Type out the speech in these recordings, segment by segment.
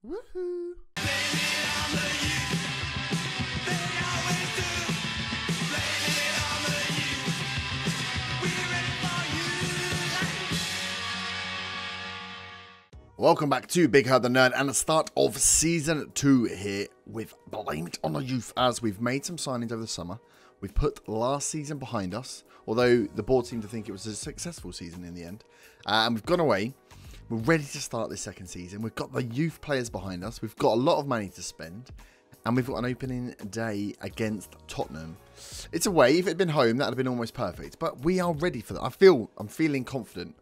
Woohoo! Welcome back to Big Heard the Nerd and the start of Season 2 here with Blame It on the Youth, as we've made some signings over the summer. We've put last season behind us, although the board seemed to think it was a successful season in the end. And we've gone away. We're ready to start this second season. We've got the youth players behind us. We've got a lot of money to spend. And we've got an opening day against Tottenham. It's away. If it had been home, that would have been almost perfect. But we are ready for that. I'm feeling confident.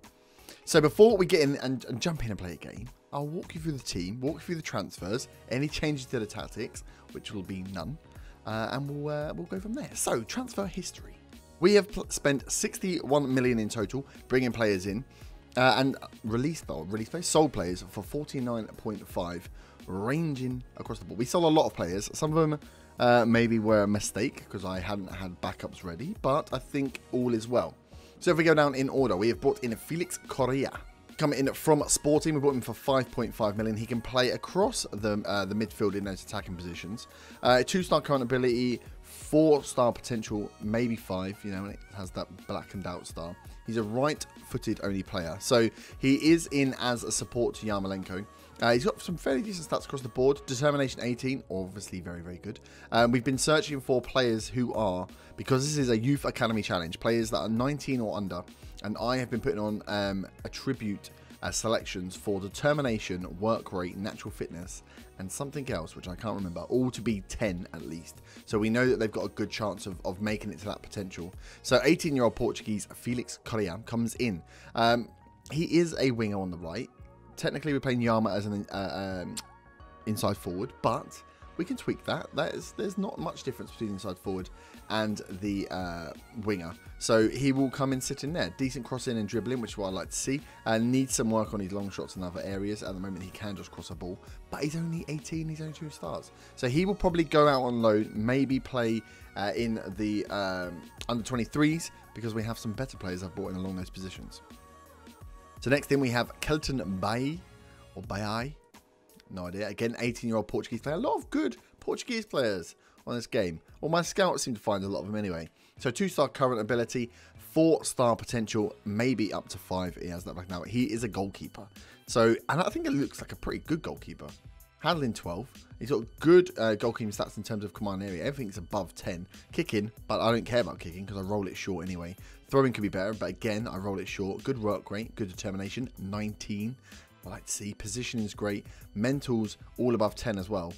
So before we get in and jump in and play a game, I'll walk you through the team, walk you through the transfers, any changes to the tactics, which will be none, and we'll go from there. So, transfer history. We have spent 61 million in total, bringing players in, and sold players for 49.5, ranging across the board. We sold a lot of players. Some of them maybe were a mistake because I hadn't had backups ready, but I think all is well. So if we go down in order, we have brought in Felix Correa. Coming in from Sporting, we brought him for 5.5 million. He can play across the midfield in those attacking positions. 2-star current ability, 4-star potential, maybe 5. You know, it has that black and out star. He's a right-footed only player. So he is in as a support to Yarmolenko. He's got some fairly decent stats across the board. Determination 18, obviously very, very good. We've been searching for players who are, because this is a youth academy challenge, players that are 19 or under. And I have been putting on attribute selections for determination, work rate, natural fitness, and something else, which I can't remember, all to be 10 at least. So we know that they've got a good chance of making it to that potential. So 18-year-old Portuguese Felix Correa comes in. He is a winger on the right. Technically, we're playing Yama as an inside forward, but we can tweak that. There's not much difference between inside forward and the winger. So he will come and sit in there. Decent crossing and dribbling, which is what I like to see. Needs some work on his long shots and other areas. At the moment, he can just cross a ball, but he's only 18. He's only 2 stars. So he will probably go out on loan, maybe play in the under 23s, because we have some better players I've brought in along those positions. So next in we have Kelton Bay, or Bayai, no idea. Again, 18-year-old Portuguese player. A lot of good Portuguese players on this game. Well, my scouts seem to find a lot of them anyway. So 2-star current ability, 4-star potential, maybe up to 5. He has that back now. He is a goalkeeper. So, and I think it looks like a pretty good goalkeeper. Handling 12. He's got good goalkeeping stats in terms of command area. Everything's above 10. Kicking, but I don't care about kicking because I roll it short anyway. Throwing could be better, but again, I roll it short. Good work rate, good determination, 19. I like to see. Positioning is great. Mentals, all above 10 as well,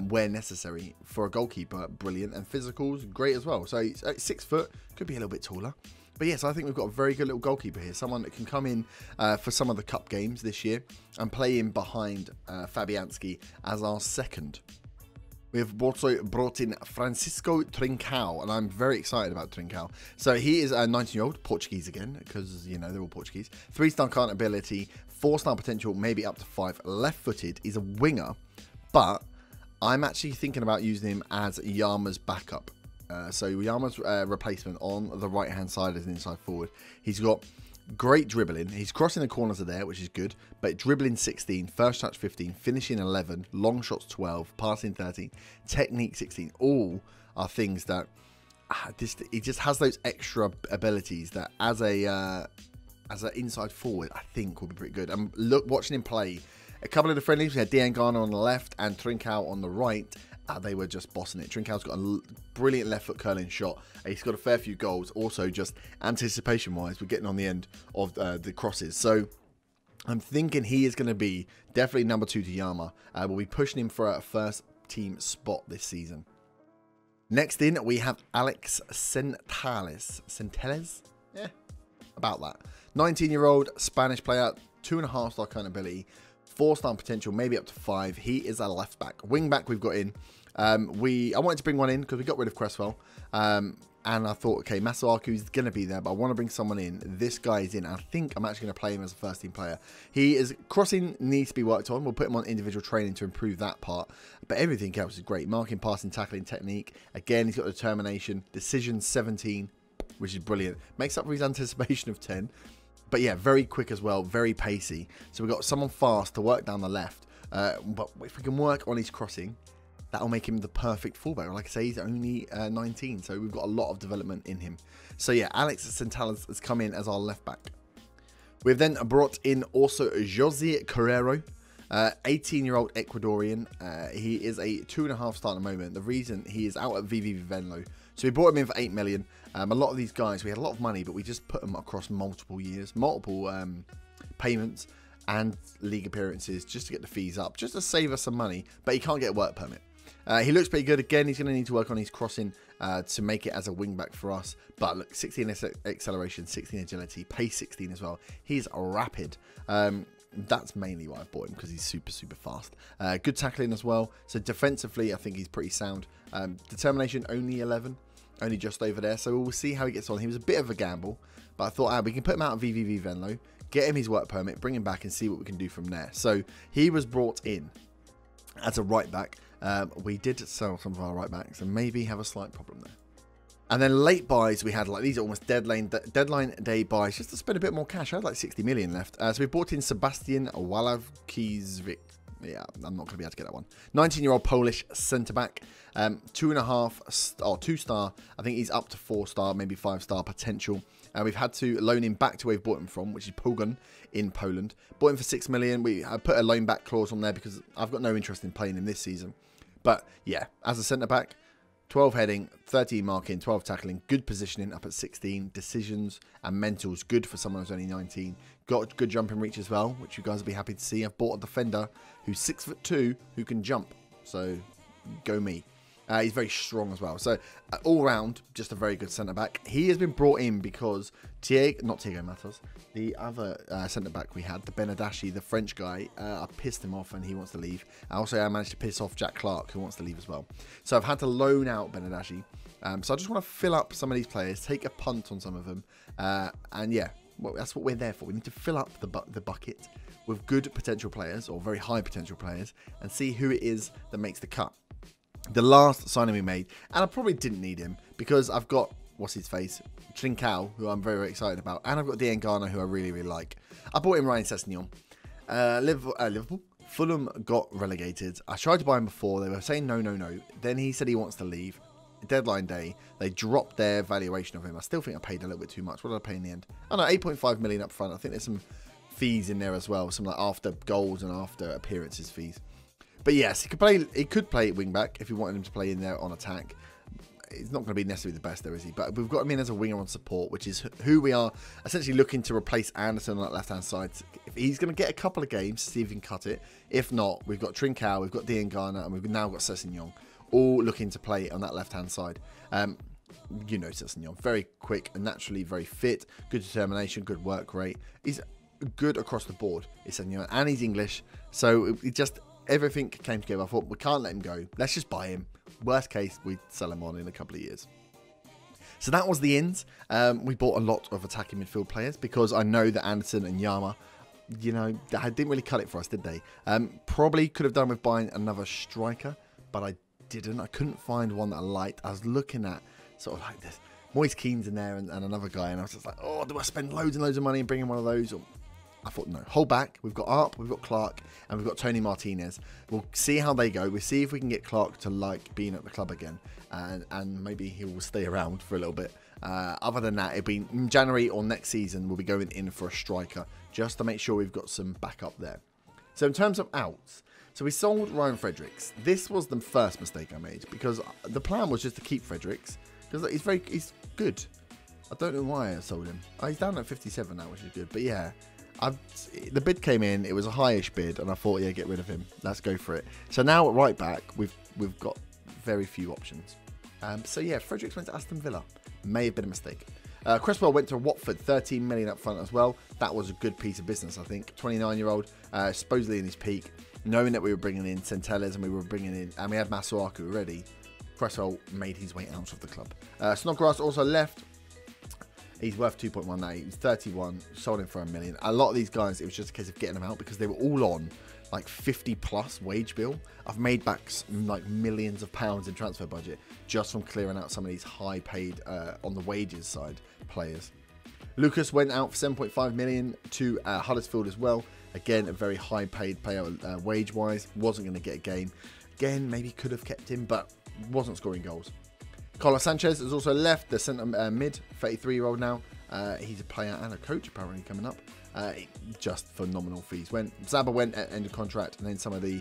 where necessary. For a goalkeeper, brilliant. And physicals, great as well. So he's 6 foot, could be a little bit taller. But yes, I think we've got a very good little goalkeeper here. Someone that can come in for some of the cup games this year and play in behind Fabianski as our second. We have also brought in Francisco Trincao, and I'm very excited about Trincao. So he is a 19-year-old, Portuguese again, because, you know, they're all Portuguese. 3-star current ability, 4-star potential, maybe up to 5. Left-footed, he's a winger, but I'm actually thinking about using him as Yama's backup. So Yama's replacement on the right-hand side as an inside forward. He's got great dribbling. He's crossing the corners are there, which is good. But dribbling 16, first touch 15, finishing 11, long shots 12, passing 13, technique 16. All are things that he just has those extra abilities that as an inside forward, I think will be pretty good. And look, watching him play a couple of the friendlies, we had Diangana on the left and Trincao on the right. They were just bossing it. Trincao's got a brilliant left foot curling shot. He's got a fair few goals. Also, just anticipation-wise, we're getting on the end of the crosses. So I'm thinking he is going to be definitely number 2 to Yama. We'll be pushing him for a first team spot this season. Next in, we have Alex Centelles. Centelles? Yeah, about that. 19-year-old Spanish player, 2.5-star current ability. 4-star potential, maybe up to 5. He is a left back. Wing back we've got in. I wanted to bring one in because we got rid of Cresswell. And I thought, okay, Masuaku is going to be there, but I want to bring someone in. This guy is in. I think I'm actually going to play him as a first team player. He is crossing, needs to be worked on. We'll put him on individual training to improve that part. But everything else is great. Marking, passing, tackling, technique. Again, he's got determination. Decision 17, which is brilliant. Makes up for his anticipation of 10. But yeah, very quick as well, very pacey. So we've got someone fast to work down the left. But if we can work on his crossing, that'll make him the perfect fullback. Like I say, he's only 19, so we've got a lot of development in him. So yeah, Alex Centelles has come in as our left back. We've then brought in also Jose Carrero, 18-year-old Ecuadorian. He is a 2.5 star at the moment. The reason he is out at VV Venlo. So we brought him in for 8 million. A lot of these guys, we had a lot of money, but we just put them across multiple years, multiple payments and league appearances just to get the fees up, just to save us some money. But he can't get a work permit. He looks pretty good. Again, he's going to need to work on his crossing to make it as a wing-back for us. But look, 16 acceleration, 16 agility, pace 16 as well. He's rapid. That's mainly why I bought him, because he's super, super fast. Good tackling as well. So defensively, I think he's pretty sound. Determination, only 11. Only just over there. So we'll see how he gets on. He was a bit of a gamble. But I thought, we can put him out of VVV Venlo, get him his work permit, bring him back and see what we can do from there. So he was brought in as a right back. We did sell some of our right backs and maybe have a slight problem there. And then late buys, we had like these are almost deadline day buys just to spend a bit more cash. I had like 60 million left. So we bought in Sebastian Walawkiewicz. Yeah, I'm not going to be able to get that one. 19-year-old Polish centre-back. 2 star. I think he's up to 4 star, maybe 5 star potential. We've had to loan him back to where we've bought him from, which is Pogoń in Poland. Bought him for 6 million. I put a loan back clause on there because I've got no interest in playing him this season. But yeah, as a centre-back, 12 heading, 13 marking, 12 tackling, good positioning up at 16, decisions and mentals good for someone who's only 19. Got good jumping reach as well, which you guys will be happy to see. I've bought a defender who's 6'2", who can jump. So go me. He's very strong as well. So all round, just a very good centre-back. He has been brought in because not Thiago Matos, the other centre-back we had, the Benadashi, the French guy, I pissed him off and he wants to leave. Also, I managed to piss off Jack Clark, who wants to leave as well. So I've had to loan out Benadashi. So I just want to fill up some of these players, take a punt on some of them. And yeah, well, that's what we're there for. We need to fill up the bucket with good potential players, or very high potential players, and see who it is that makes the cut. The last signing we made, and I probably didn't need him because I've got, what's his face, Trincao, who I'm very, very excited about, and I've got Diengana, who I really, really like. I bought in Ryan Sessegnon. Liverpool, Fulham got relegated. I tried to buy him before. They were saying no, no, no. Then he said he wants to leave. Deadline day, they dropped their valuation of him. I still think I paid a little bit too much. What did I pay in the end? I don't know, 8.5 million up front. I think there's some fees in there as well, some like after goals and after appearances fees. But yes, he could play wing back if you wanted him to play in there on attack. He's not going to be necessarily the best there, is he? But we've got him in as a winger on support, which is who we are essentially looking to replace Anderson on that left-hand side. If he's going to get a couple of games to see if he can cut it. If not, we've got Trincao, we've got Diengana, and we've now got Sessegnon, all looking to play on that left-hand side. You know Sessegnon, very quick and naturally very fit, good determination, good work rate. He's good across the board, Sessegnon, and he's English, so it just... everything came together. I thought, we can't let him go. Let's just buy him. Worst case, we'd sell him on in a couple of years. So that was the ins. We bought a lot of attacking midfield players because I know that Anderson and Yama, you know, they didn't really cut it for us, did they? Probably could have done with buying another striker, but I didn't. I couldn't find one that I liked. I was looking at sort of like this. Moise Keane's in there and another guy, and I was just like, oh, do I spend loads and loads of money and bring in one of those? Or I thought, no, hold back. We've got Arp, we've got Clark, and we've got Tony Martinez. We'll see how they go. We'll see if we can get Clark to like being at the club again, and maybe he will stay around for a little bit. Other than that, it'll be in January or next season, we'll be going in for a striker, just to make sure we've got some backup there. So in terms of outs, so we sold Ryan Fredericks. This was the first mistake I made, because the plan was just to keep Fredericks, because he's good. I don't know why I sold him. He's down at 57 now, which is good, but yeah. The bid came in, it was a highish bid, and I thought, yeah, get rid of him. Let's go for it. So now at right back, we've got very few options. So yeah, Fredericks went to Aston Villa. May have been a mistake. Cresswell went to Watford, 13 million up front as well. That was a good piece of business, I think. 29-year-old, supposedly in his peak. Knowing that we were bringing in Centelles and we had Masuaku already, Cresswell made his way out of the club. Snodgrass also left. He's worth 2.1 now. He was 31, sold him for $1 million. A lot of these guys, it was just a case of getting them out because they were all on like 50 plus wage bill. I've made back like millions of pounds in transfer budget just from clearing out some of these high paid on the wages side players. Lucas went out for 7.5 million to Huddersfield as well. Again, a very high paid player wage-wise. Wasn't going to get a game. Again, maybe could have kept him, but wasn't scoring goals. Carlos Sanchez has also left, the centre mid, 33-year-old now. He's a player and a coach apparently coming up. Just for nominal fees. When Zaba went at end of contract, and then some of the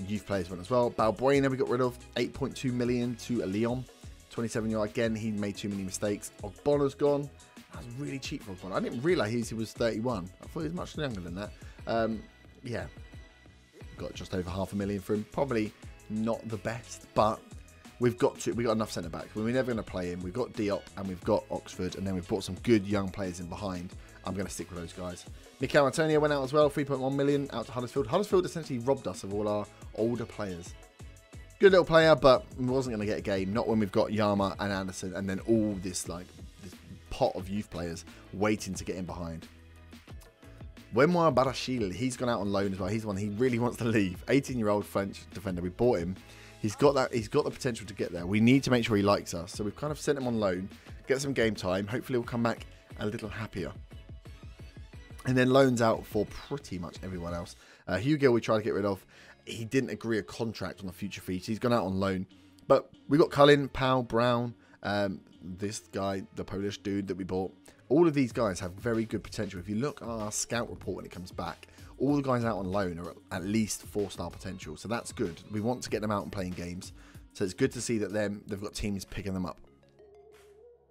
youth players went as well. Balbuena we got rid of, 8.2 million to Lyon, 27-year-old. Again, he made too many mistakes. Ogbona's gone. That was really cheap for Ogbonna. I didn't realise he was 31. I thought he was much younger than that. Yeah, got just over $500,000 for him. Probably not the best, but we got enough centre backs. We're never going to play him. We've got Diop and we've got Oxford, and then we've brought some good young players in behind. I'm going to stick with those guys. Mikel Antonio went out as well, 3.1 million out to Huddersfield. Huddersfield essentially robbed us of all our older players. Good little player, but we wasn't going to get a game. Not when we've got Yama and Anderson, and then all this this pot of youth players waiting to get in behind. Wemwa Barashil, he's gone out on loan as well. He's the one he really wants to leave. 18-year-old French defender. We bought him. He's got the potential to get there. We need to make sure he likes us. So we've kind of sent him on loan, get some game time. Hopefully he'll come back a little happier. And then loans out for pretty much everyone else. Hugo we tried to get rid of. He didn't agree a contract on the future fees. He's gone out on loan. But we got Cullen, Powell, Brown, this guy, the Polish dude that we bought. All of these guys have very good potential. If you look at our scout report when it comes back, all the guys out on loan are at least 4-star potential. So that's good. We want to get them out and playing games. So it's good to see that they've got teams picking them up.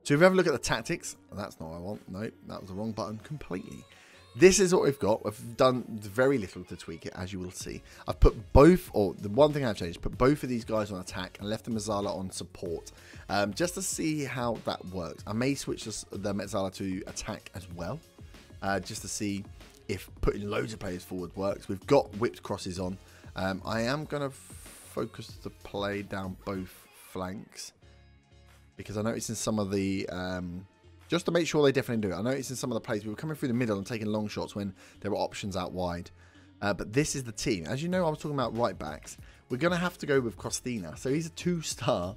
So if we have a look at the tactics, that's not what I want. No, that was the wrong button completely. This is what we've got. We've done very little to tweak it, as you will see. I've put both, or the one thing I've changed, put both of these guys on attack and left the Mezzala on support, just to see how that works. I may switch the Mezzala to attack as well, just to see if putting loads of players forward works. We've got whipped crosses on. I am going to focus the play down both flanks, because I noticed in some of the... just to make sure they definitely do it. I noticed in some of the plays we were coming through the middle and taking long shots when there were options out wide. But this is the team. As you know, I was talking about right backs. We're going to have to go with Costina. So he's a 2-star.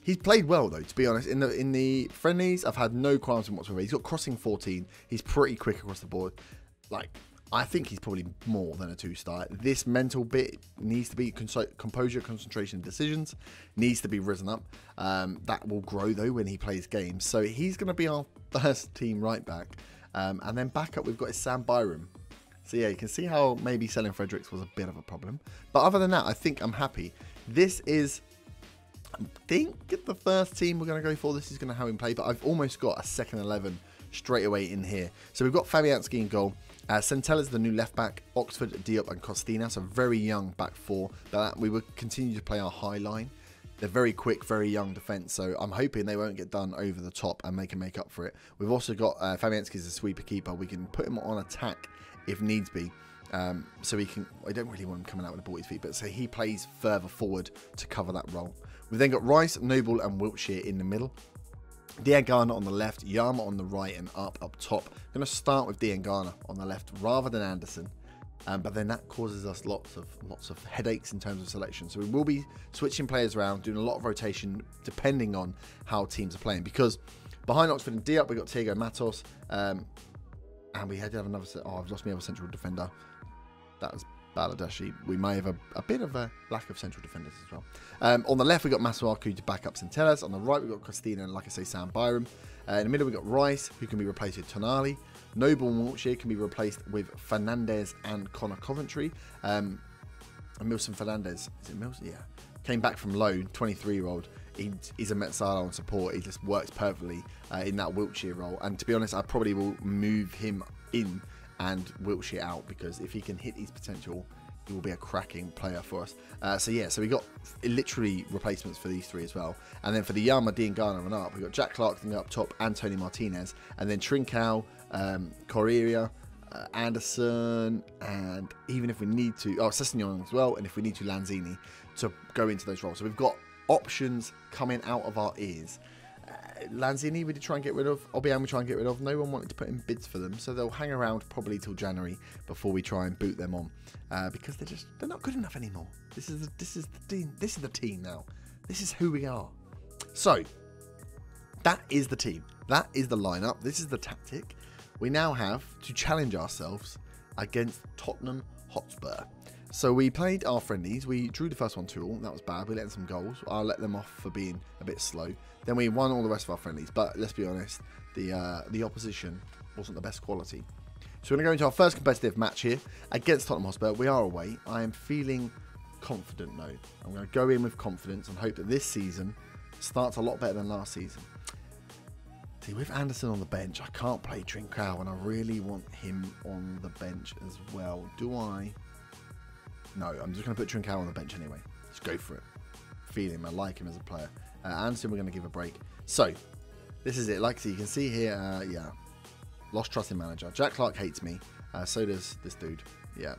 He's played well, though, to be honest. In the friendlies, I've had no qualms with him whatsoever. He's got crossing 14. He's pretty quick across the board. I think he's probably more than a 2-star. This mental bit needs to be composure, concentration, decisions. Needs to be risen up. That will grow, though, when he plays games. So he's going to be our first team right back. And then back up, we've got Sam Byram. So, yeah, you can see how maybe selling Fredericks was a bit of a problem. But other than that, I think I'm happy. This is, I think, the first team we're going to go for. This is going to have him play. But I've almost got a second 11 straight away in here. So we've got Fabianski in goal. Centella's the new left back, Oxford, Diop and Costina, so very young back four. But we will continue to play our high line. They're very quick, very young defence, so I'm hoping they won't get done over the top and make up for it. We've also got Fabianski as a sweeper keeper. We can put him on attack if needs be. So he can, I don't really want him coming out with the ball at his feet, but so he plays further forward to cover that role. We've then got Rice, Noble and Wiltshire in the middle. Diangana on the left, Yama on the right and up top. I'm going to start with Diangana on the left rather than Anderson. But then that causes us lots of headaches in terms of selection. So we will be switching players around, doing a lot of rotation depending on how teams are playing. Because behind Oxford and Diop, we've got Thiago Matos. And we had to have another... Oh, I've lost my other central defender. That was Baladeshi. We may have a bit of a lack of central defenders as well. On the left, we've got Masuaku to back up Centellas. On the right, we've got Costina and, like I say, Sam Byram. In the middle, we've got Rice, who can be replaced with Tonali. Noble and Wiltshire can be replaced with Fernandez and Connor Coventry. And Milson Fernandez, is it Milson? Yeah. Came back from loan, 23-year-old. He's a Mezzala on support. He just works perfectly in that Wiltshire role. And to be honest, I probably will move him in and Wiltshire out, because if he can hit his potential, he will be a cracking player for us. So we got literally replacements for these three as well. And then for the Yama, Diangana and up, we got Jack Clark up top and Tony Martinez. And then Trincao, Correia, Anderson, and even if we need to, Sessegnon as well, and if we need to, Lanzini to go into those roles. So we've got options coming out of our ears. Lanzini we did try and get rid of. Obiang we try and get rid of. No one wanted to put in bids for them, so they'll hang around probably till January before we try and boot them on, because they're not good enough anymore. This is the team now. This is who we are. So that is the team. That is the lineup. This is the tactic. We now have to challenge ourselves against Tottenham Hotspur. So we played our friendlies. We drew the first one 2-2. That was bad. We let in some goals. I'll let them off for being a bit slow. Then we won all the rest of our friendlies. But let's be honest, the opposition wasn't the best quality. So we're going to go into our first competitive match here against Tottenham Hotspur. We are away. I am feeling confident though. I'm going to go in with confidence and hope that this season starts a lot better than last season. See, with Anderson on the bench, I can't play Trincao, and I really want him on the bench as well. Do I? No, I'm just going to put Trincao on the bench anyway. Just go for it. Feel him. I like him as a player. Anderson, we're going to give a break. So, this is it. Like you can see here, yeah. Lost trust in manager. Jack Clark hates me. So does this dude. Yeah.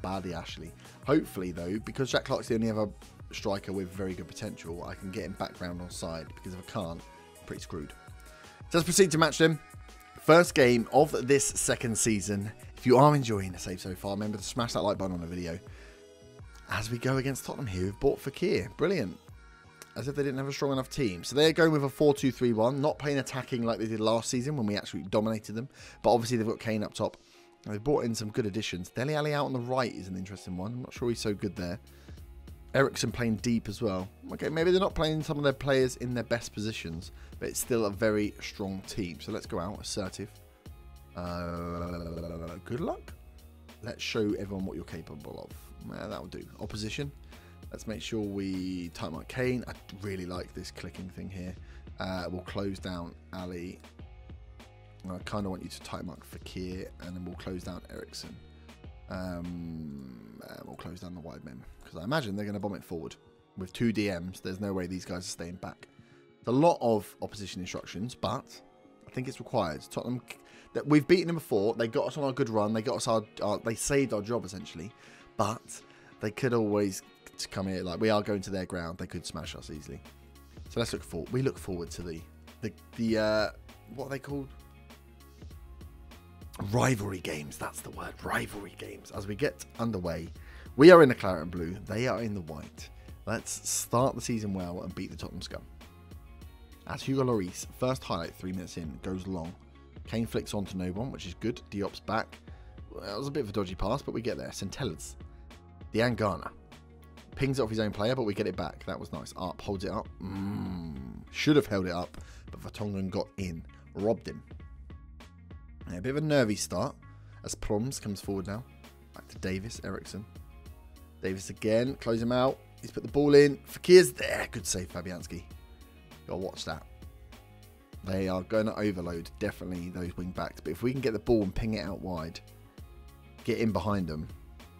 Bardi Ashley. Hopefully, though, because Jack Clark's the only other striker with very good potential, I can get him background on side. Because if I can't, I'm pretty screwed. So let's proceed to match them. First game of this second season. If you are enjoying the save so far, remember to smash that like button on the video. As we go against Tottenham here, who've bought Fekir. Brilliant. As if they didn't have a strong enough team. So they're going with a 4-2-3-1. Not playing attacking like they did last season when we actually dominated them. But obviously they've got Kane up top. And they've brought in some good additions. Dele Alli out on the right is an interesting one. I'm not sure he's so good there. Eriksen playing deep as well. Okay, maybe they're not playing some of their players in their best positions. But it's still a very strong team. So let's go out. Assertive. Good luck. Let's show everyone what you're capable of. That'll do. Opposition. Let's make sure we type mark Kane. I really like this clicking thing here. We'll close down Ali. I kind of want you to type mark Fekir, and then we'll close down Eriksen. We'll close down the wide men, because I imagine they're going to bomb it forward. With 2 DMs, there's no way these guys are staying back. There's a lot of opposition instructions, but I think it's required. Tottenham, that we've beaten them before. They got us on our good run. They got us they saved our job essentially, but they could always come here. Like, we are going to their ground. They could smash us easily. So let's look forward. We look forward to the what are they called? Rivalry games. That's the word. Rivalry games. As we get underway, we are in the claret and blue. They are in the white. Let's start the season well and beat the Tottenham scum. As Hugo Lloris, first highlight 3 minutes in, goes long. Kane flicks on to no one, which is good. Diop's back. Well, that was a bit of a dodgy pass, but we get there. Centellas. Diangana. Pings it off his own player, but we get it back. That was nice. Arp holds it up. Should have held it up, but Vertonghen got in. Robbed him. Yeah, a bit of a nervy start as Proms comes forward now. Back to Davis. Eriksen. Davis again. Close him out. He's put the ball in. Fekir's there. Good save, Fabianski. Gotta watch that. They are going to overload, definitely, those wing backs. But if we can get the ball and ping it out wide, get in behind them,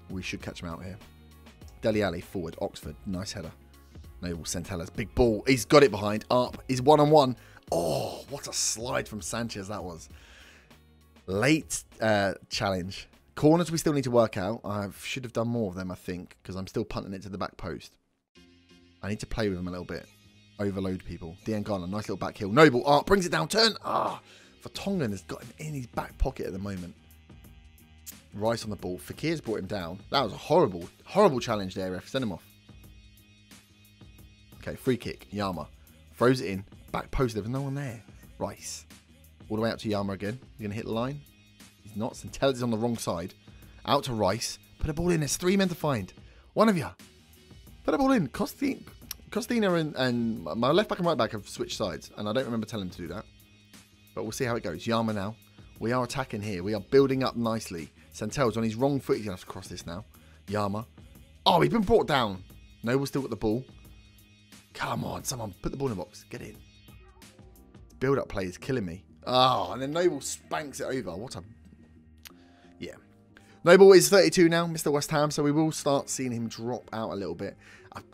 we should catch them out here. Dele Alli forward. Oxford. Nice header. Noble Centellas. Big ball. He's got it behind. Up. He's one-on-one. Oh, what a slide from Sanchez that was. Late challenge. Corners we still need to work out. I should have done more of them, I think, because I'm still punting it to the back post. I need to play with them a little bit. Overload people. Diangana, nice little back heel. Noble, brings it down, turn. Vertonghen has got him in his back pocket at the moment. Rice on the ball. Fekir's brought him down. That was a horrible, horrible challenge there, ref. Send him off. Okay, free kick. Yama. Throws it in. Back post, there's no one there. Rice. All the way out to Yama again. He's going to hit the line. He's not. Centellas is on the wrong side. Out to Rice. Put a ball in. There's 3 men to find. One of you. Put a ball in. Costina and my left back and right back have switched sides, and I don't remember telling him to do that. But we'll see how it goes. Yama now. We are attacking here. We are building up nicely. Centellas on his wrong foot. He's going to have to cross this now. Yama. Oh, he's been brought down. Noble's still got the ball. Come on, someone put the ball in the box. Get in. Build up play is killing me. And then Noble spanks it over. What a... Yeah. Noble is 32 now, Mr. West Ham, so we will start seeing him drop out a little bit.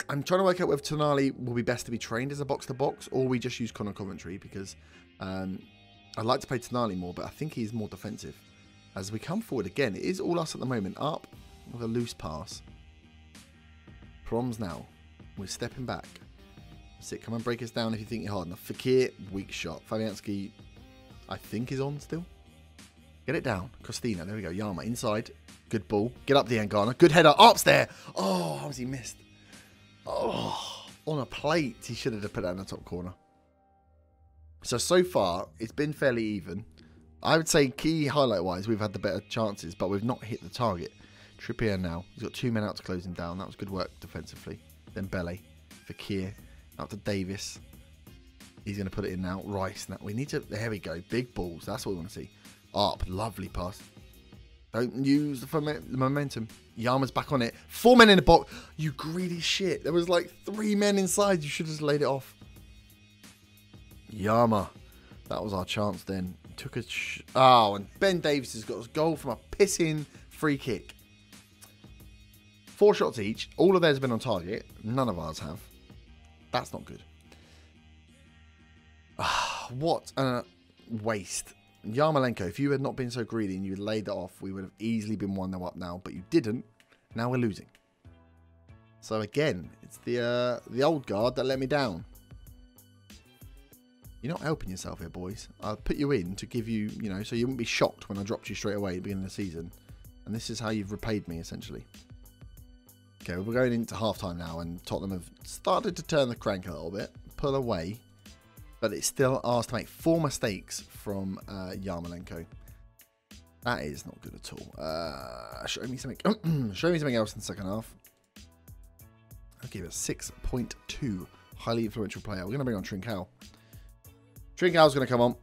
I'm trying to work out whether Tonali will be best to be trained as a box-to-box, or we just use Conor Coventry, because I'd like to play Tonali more, but I think he's more defensive. As we come forward again, it is all us at the moment. Up with a loose pass. Proms now. We're stepping back. That's it. Come and break us down if you think you're hard enough. Fekir, weak shot. Fabianski, I think, is on still. Get it down. Costina, there we go. Yama inside. Good ball. Get up the Angana. Good header. Up's there. Oh, how was he missed? Oh, on a plate. He should have put that in the top corner. So far, it's been fairly even. I would say key highlight-wise, we've had the better chances, but we've not hit the target. Trippier now. He's got 2 men out to close him down. That was good work defensively. Then Bele. Fakir. Out to Davis. He's going to put it in now. Rice. Now we need to... There we go. Big balls. That's what we want to see. Up. Lovely pass. Don't use the momentum. Yama's back on it. 4 men in the box. You greedy shit. There was like 3 men inside. You should have just laid it off. Yama. That was our chance then. Took a... Oh, and Ben Davis has got a goal from a pissing free kick. 4 shots each. All of theirs have been on target. None of ours have. That's not good. What a waste. Yarmolenko, if you had not been so greedy and you had laid it off, we would have easily been 1-0 up now. But you didn't. Now we're losing. So again, it's the old guard that let me down. You're not helping yourself here, boys. I'll put you in to give you, you know, so you wouldn't be shocked when I dropped you straight away at the beginning of the season. And this is how you've repaid me, essentially. Okay, we're going into half-time now, and Tottenham have started to turn the crank a little bit, pull away, but it's still ours to make 4 mistakes from Yarmolenko. That is not good at all. Show me something. Show me something else in the second half. I'll give it 6.2. Highly influential player. We're going to bring on Trincao. Trincao's going to come on.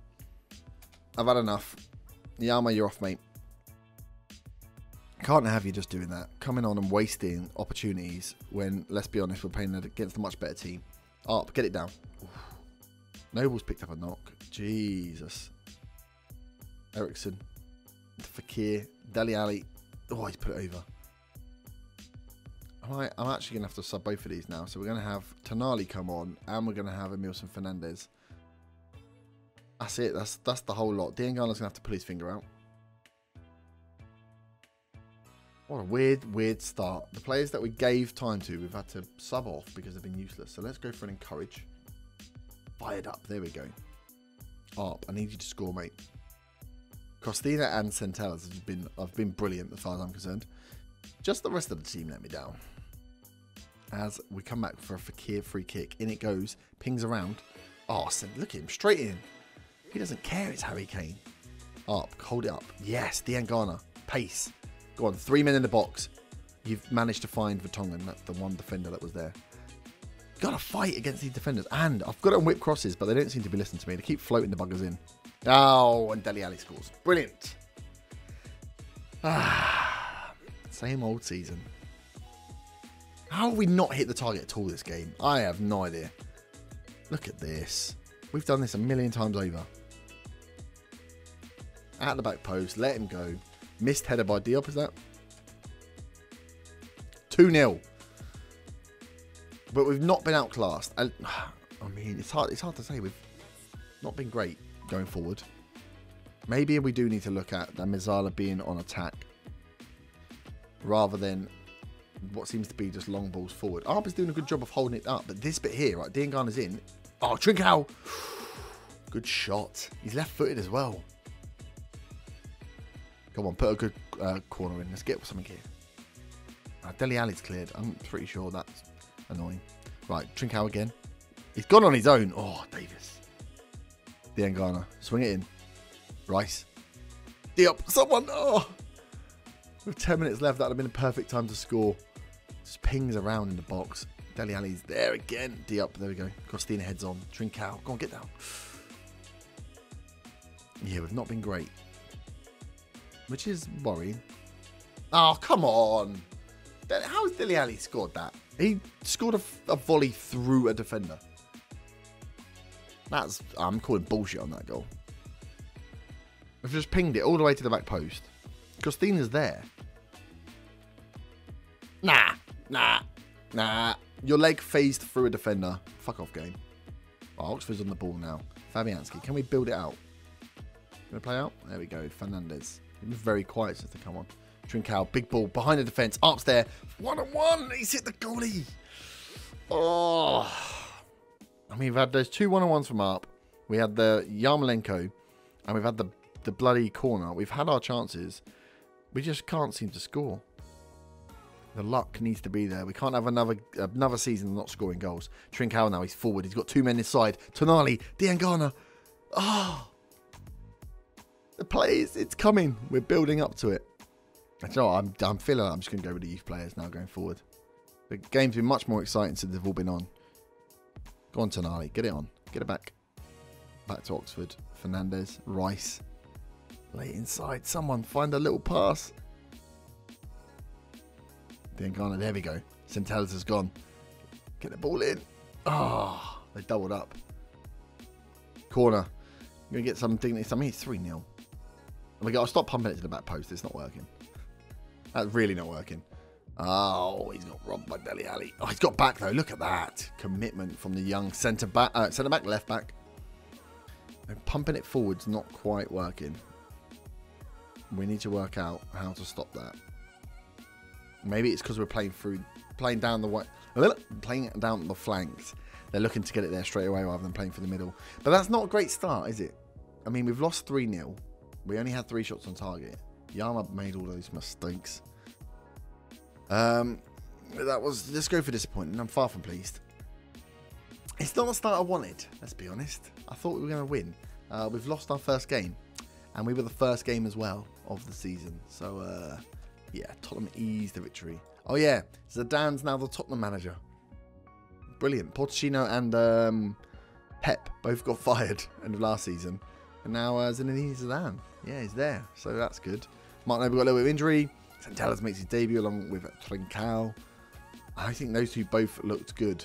I've had enough. Yama, you're off, mate. Can't have you just doing that. Coming on and wasting opportunities when, let's be honest, we're playing against a much better team. Up, get it down. Oof. Noble's picked up a knock. Jesus. Ericsson. Fakir. Dele Alli. Oh, he's put it over. I'm actually going to have to sub both of these now. So we're going to have Tonali come on, and we're going to have Emilson Fernandez. That's it. That's the whole lot. Diangana's going to have to pull his finger out. What a weird start. The players that we gave time to, we've had to sub off because they've been useless. So let's go for an encourage. Fired up. There we go. Up. I need you to score, mate. Costina and Centellas have been brilliant as far as I'm concerned. Just the rest of the team let me down. As we come back for a Fakir free kick. In it goes. Pings around. Oh, look at him. Straight in. He doesn't care. It's Harry Kane. Up. Hold it up. Yes. Diangana. Pace. Go on, 3 men in the box. You've managed to find Vertonghen. That's the one defender that was there. You've got to fight against these defenders. And I've got it on whip crosses, but they don't seem to be listening to me. They keep floating the buggers in. Oh, and Dele Alli scores. Brilliant. Same old season. How have we not hit the target at all this game? I have no idea. Look at this. We've done this a million times over. At the back post. Let him go. Missed header by Diop, is that? 2-0. But we've not been outclassed. I mean, it's hard to say. We've not been great going forward. Maybe we do need to look at Mizala being on attack rather than what seems to be just long balls forward. Arp is doing a good job of holding it up, but this bit here, right, Diangana's in. Oh, Trincao. Good shot. He's left-footed as well. Come on, put a good corner in. Let's get something here. Dele Alli's cleared. I'm pretty sure that's annoying. Right, Trincao again. He's gone on his own. Oh, Davis. Diangana. Swing it in. Rice. Diop. Someone. Oh. With 10 minutes left, that would have been a perfect time to score. Just pings around in the box. Dele Alli's there again. Diop. There we go. Costina heads on. Trincao. Go on, get down. Yeah, we've not been great. Which is worrying. Oh, come on. How has Dele Alli scored that? He scored a volley through a defender. I'm calling bullshit on that goal. We've just pinged it all the way to the back post. Costina's there. Nah. Your leg phased through a defender. Fuck off, game. Oh, Oxford's on the ball now. Fabianski, can we build it out? Gonna play out? There we go. Fernandez. He was very quiet since they come on. Trincao, big ball behind the defence. Arp's there. 1-on-1. He's hit the goalie. Oh. I mean, we've had those 2 1-on-1s from Arp. We had the Yarmolenko. And we've had the bloody corner. We've had our chances. We just can't seem to score. The luck needs to be there. We can't have another season not scoring goals. Trincao now, he's forward. He's got 2 men inside. Tonali, Diangana. Oh. The players, it's coming. We're building up to it. You know what, I'm feeling like I'm just going to go with the youth players now going forward. The game's been much more exciting since they've all been on. Go on, Tonali. Get it on. Get it back. Back to Oxford. Fernandez. Rice. Lay inside. Someone find a little pass. Diangana. There we go. Centellas has gone. Get the ball in. Ah, they doubled up. Corner. I'm going to get some dignity. I mean, it's 3-0. We got to stop pumping it to the back post. It's not working. That's really not working. Oh, he's got robbed by Dele Alli. Oh, he's got back though. Look at that commitment from the young centre back, left back. And pumping it forward's not quite working. We need to work out how to stop that. Maybe it's because we're playing down the flanks. They're looking to get it there straight away rather than playing for the middle. But that's not a great start, is it? I mean, we've lost 3-0. We only had 3 shots on target. Yama made all those mistakes. Let's go for disappointing. I'm far from pleased. It's not the start I wanted, let's be honest. I thought we were going to win. We've lost our first game. And we were the first game as well of the season. So, yeah, Tottenham eased the victory. Oh, yeah, Zidane's now the Tottenham manager. Brilliant. Pochettino and Pep both got fired end of last season. And now Zinedine Zidane. Yeah, he's there. So that's good. Mark Noble got a little bit of injury. Centellas makes his debut along with Trincao. I think those two both looked good.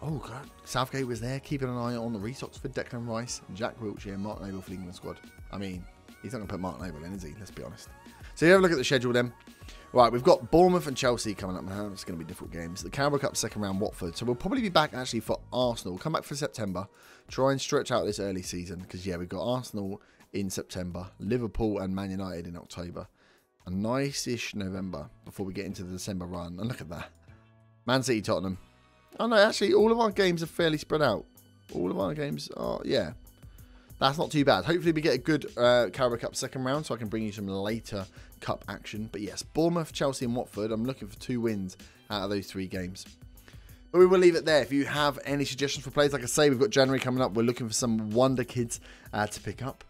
Oh, God. Southgate was there, keeping an eye on the Reece Oxford, Declan Rice, Jack Wilshere, and Mark Noble for the England squad. I mean, he's not going to put Mark Noble in, is he? Let's be honest. So you have a look at the schedule then. Right, we've got Bournemouth and Chelsea coming up now. It's going to be difficult games. The Carabao Cup second round, Watford. So we'll probably be back actually for Arsenal. We'll come back for September. Try and stretch out this early season because, yeah, we've got Arsenal in September, Liverpool and Man United in October. A nice-ish November before we get into the December run. And look at that. Man City, Tottenham. Oh, no, actually, all of our games are fairly spread out. All of our games are, yeah. That's not too bad. Hopefully we get a good Carabao Cup second round so I can bring you some later cup action. But yes, Bournemouth, Chelsea and Watford. I'm looking for 2 wins out of those 3 games. But we will leave it there. If you have any suggestions for players, like I say, we've got January coming up. We're looking for some wonder kids to pick up.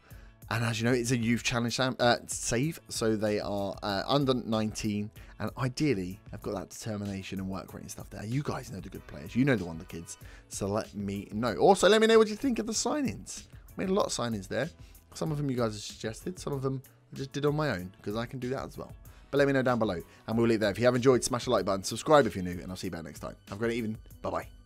And as you know, it's a youth challenge save. So they are under 19. And ideally, I've got that determination and work rate and stuff there. You guys know the good players. You know the wonder kids. So let me know. Also, let me know what you think of the signings. Made a lot of signings there. Some of them you guys have suggested. Some of them I just did on my own because I can do that as well. But let me know down below. And we'll leave there. If you have enjoyed, smash the like button. Subscribe if you're new. And I'll see you back next time. Have a great evening. Bye-bye.